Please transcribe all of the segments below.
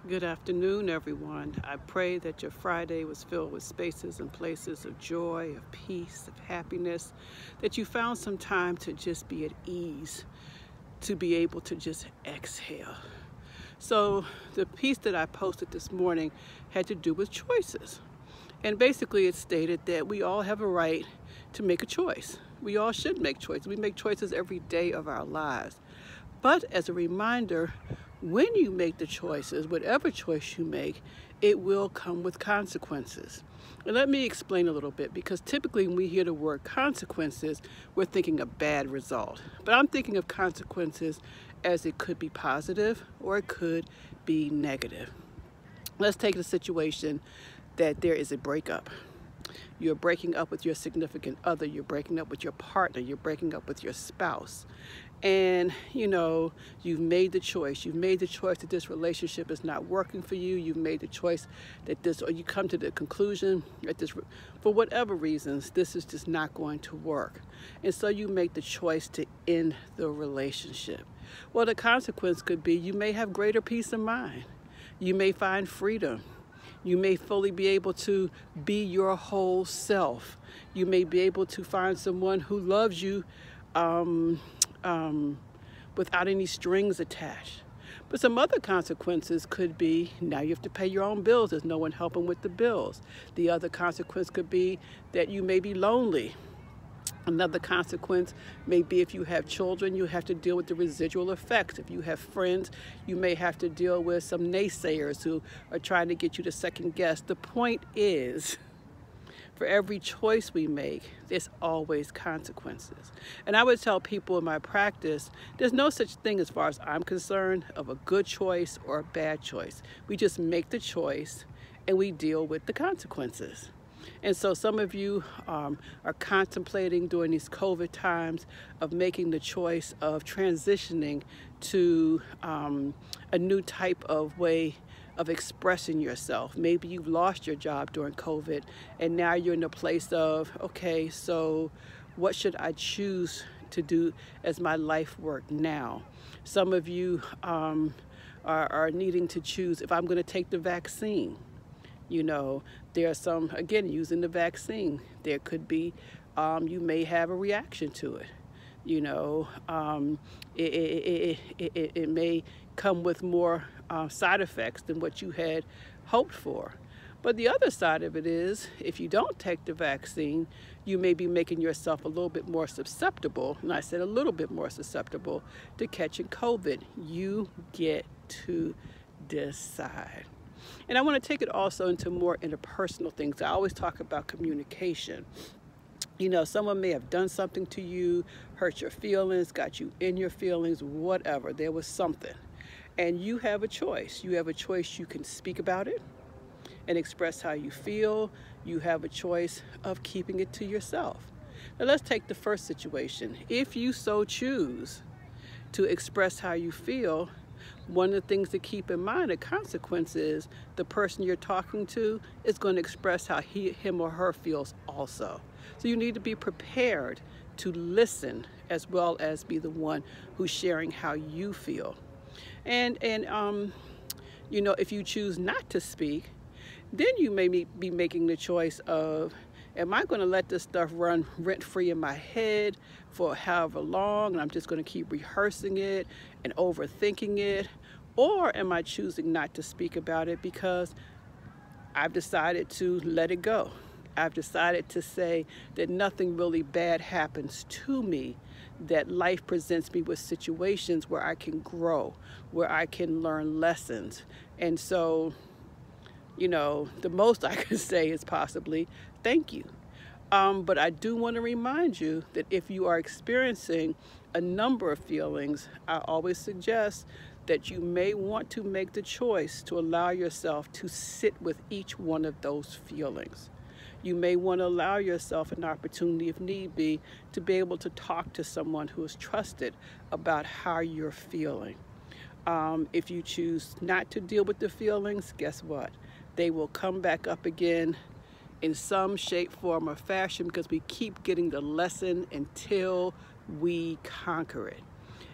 Good afternoon, everyone. I pray that your Friday was filled with spaces and places of joy, of peace, of happiness, that you found some time to just be at ease, to be able to just exhale. So the piece that I posted this morning had to do with choices. And basically it stated that we all have a right to make a choice. We all should make choices. We make choices every day of our lives. But as a reminder, when you make the choices, whatever choice you make, it will come with consequences. And let me explain a little bit, because typically when we hear the word consequences, we're thinking a bad result. But I'm thinking of consequences as it could be positive or it could be negative. Let's take the situation that there is a breakup. You're breaking up with your significant other, you're breaking up with your partner, you're breaking up with your spouse. And you've made the choice. You've made the choice that this relationship is not working for you. You've made the choice that or you come to the conclusion that for whatever reasons, this is just not going to work. And so you make the choice to end the relationship. Well, the consequence could be you may have greater peace of mind. You may find freedom. You may fully be able to be your whole self. You may be able to find someone who loves you without any strings attached. But some other consequences could be now you have to pay your own bills. There's no one helping with the bills. The other consequence could be that you may be lonely. Another consequence may be if you have children, you have to deal with the residual effects. If you have friends, you may have to deal with some naysayers who are trying to get you to second guess. The point is, for every choice we make, there's always consequences. And I would tell people in my practice, there's no such thing as far as I'm concerned of a good choice or a bad choice. We just make the choice and we deal with the consequences. And so some of you are contemplating during these COVID times of making the choice of transitioning to a new type of way of expressing yourself. Maybe you've lost your job during COVID and now you're in a place of, okay, so what should I choose to do as my life work now? Some of you are needing to choose if I'm going to take the vaccine. There are some, again, using the vaccine. There could be, you may have a reaction to it. It may come with more side effects than what you had hoped for. But the other side of it is, if you don't take the vaccine, you may be making yourself a little bit more susceptible, and I said a little bit more susceptible, to catching COVID. You get to decide. And I want to take it also into more interpersonal things. I always talk about communication. Someone may have done something to you, hurt your feelings, got you in your feelings, whatever. There was something. And you have a choice. You have a choice. You can speak about it and express how you feel. You have a choice of keeping it to yourself. Now let's take the first situation. If you so choose to express how you feel, one of the things to keep in mind, the consequence is the person you're talking to is going to express how him or her feels also. So you need to be prepared to listen as well as be the one who's sharing how you feel. And if you choose not to speak, then you may be making the choice of, am I going to let this stuff run rent-free in my head for however long, and I'm just going to keep rehearsing it and overthinking it? Or am I choosing not to speak about it because I've decided to let it go? I've decided to say that nothing really bad happens to me, that life presents me with situations where I can grow, where I can learn lessons. And so, the most I could say is possibly thank you. But I do want to remind you that if you are experiencing a number of feelings, I always suggest that you may want to make the choice to allow yourself to sit with each one of those feelings. You may want to allow yourself an opportunity, if need be, to be able to talk to someone who is trusted about how you're feeling. If you choose not to deal with the feelings, guess what? They will come back up again in some shape, form, or fashion, because we keep getting the lesson until we conquer it.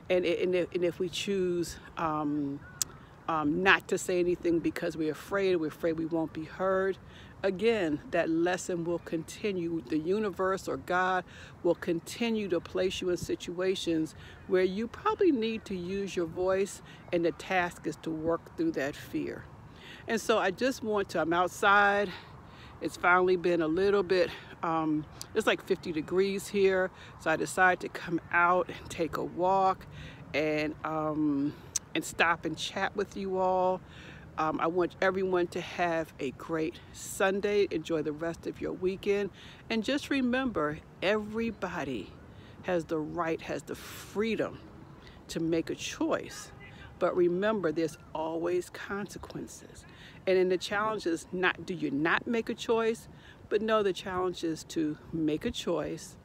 And if we choose not to say anything because we're afraid we won't be heard. Again, that lesson will continue. The universe or God will continue to place you in situations where you probably need to use your voice, and the task is to work through that fear. And so I just want to, I'm outside. It's finally been a little bit, it's like 50 degrees here. So I decided to come out and take a walk and stop and chat with you all. I want everyone to have a great Sunday. Enjoy the rest of your weekend. And just remember, everybody has the right, has the freedom to make a choice. But remember, there's always consequences. And in the challenge is not, do you not make a choice? But no, the challenge is to make a choice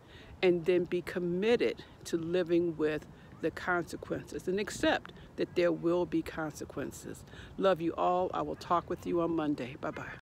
and then be committed to living with the consequences and accept that there will be consequences. Love you all. I will talk with you on Monday. Bye-bye.